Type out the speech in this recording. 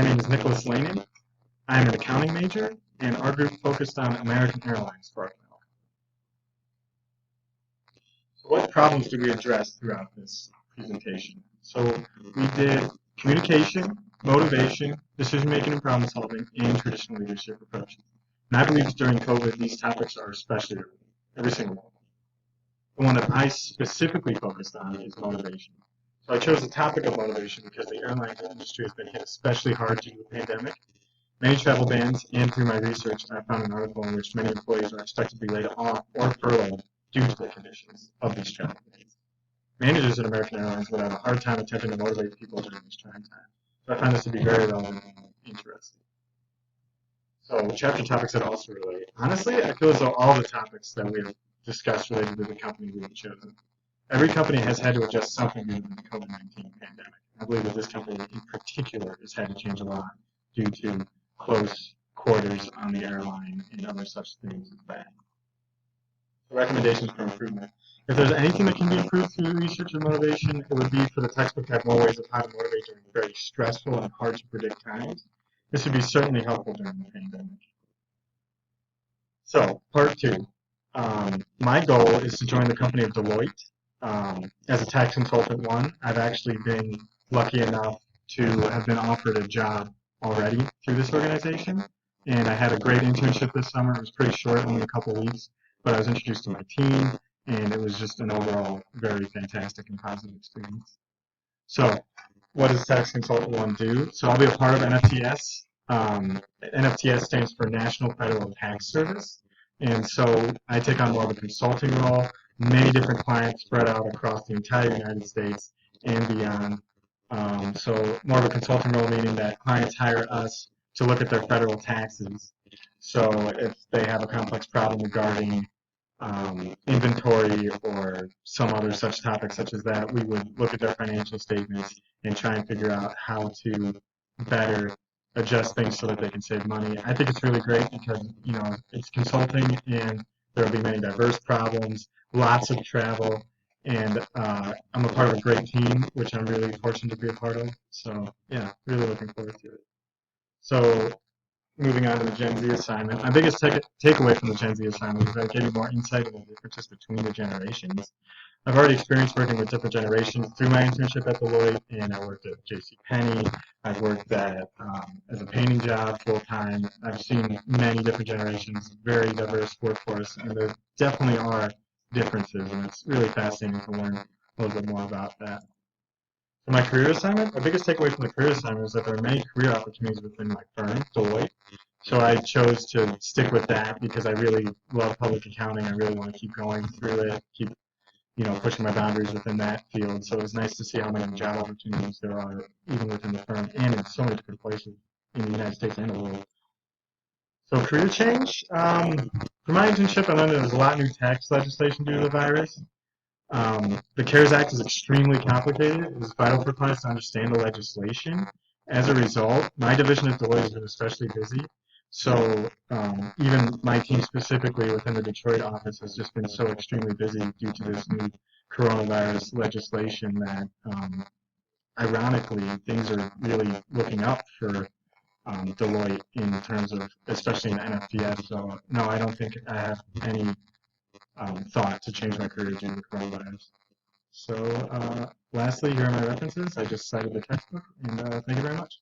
name is Nicholas Laney. I'm an accounting major, and our group focused on American Airlines for our clinical. So what problems did we address throughout this presentation? So we did communication, motivation, decision-making and problem solving, and traditional leadership approaches. And I believe during COVID, these topics are especially relevant, every single one. The one that I specifically focused on is motivation. So I chose the topic of motivation because the airline industry has been hit especially hard due to the pandemic. Many travel bans, and through my research, I found an article in which many employees are expected to be laid off or furloughed due to the conditions of these travel bans. Managers at American Airlines would have a hard time attempting to motivate people during this trying time. So I found this to be very relevant and interesting. So chapter topics that also relate. Honestly, I feel as though all the topics that we have discussed related to the company we have chosen. Every company has had to adjust something due to the COVID-19 pandemic. I believe that this company in particular has had to change a lot due to close quarters on the airline and other such things as that. Recommendations for improvement. If there's anything that can be improved through research and motivation, it would be for the textbook to have more ways of how to motivate during very stressful and hard to predict times. This would be certainly helpful during the pandemic. So, part 2. My goal is to join the company of Deloitte. As a tax consultant 1, I've actually been lucky enough to have been offered a job already through this organization. And I had a great internship this summer. It was pretty short, only a couple weeks, but I was introduced to my team, and it was just an overall very fantastic and positive experience. So, what does Tax Consultant 1 do? So I'll be a part of NFTS. NFTS stands for National Federal Tax Service. And so I take on more of a consulting role, many different clients spread out across the entire United States and beyond. So more of a consulting role, meaning that clients hire us to look at their federal taxes. So if they have a complex problem regarding inventory or some other such topic such as that, we would look at their financial statements and try and figure out how to better adjust things so that they can save money. I think it's really great because, it's consulting and there will be many diverse problems, lots of travel, and I'm a part of a great team, which I'm really fortunate to be a part of. So, yeah, really looking forward to it. So, moving on to the Gen Z assignment. My biggest takeaway from the Gen Z assignment is that it gave me more insight into the differences between the generations. I've already experienced working with different generations through my internship at Deloitte, and I worked at JCPenney. I've worked at as a painting job full time. I've seen many different generations, very diverse workforce, and there definitely are differences, and it's really fascinating to learn a little bit more about that. For my career assignment, my biggest takeaway from the career assignment is that there are many career opportunities within my firm, Deloitte. So I chose to stick with that because I really love public accounting. I really want to keep going through it, keep pushing my boundaries within that field. So it was nice to see how many job opportunities there are even within the firm and in so many different places in the United States and the world. So career change. For my internship, I learned that there's a lot of new tax legislation due to the virus. The CARES Act is extremely complicated. It is vital for clients to understand the legislation. As a result, my division at Deloitte has been especially busy. So even my team specifically within the Detroit office has just been so extremely busy due to this new coronavirus legislation that ironically things are really looking up for Deloitte in terms of, especially in NFTS. So no, I don't think I have any thought to change my career due to coronavirus. So lastly, here are my references. I just cited the textbook, and thank you very much.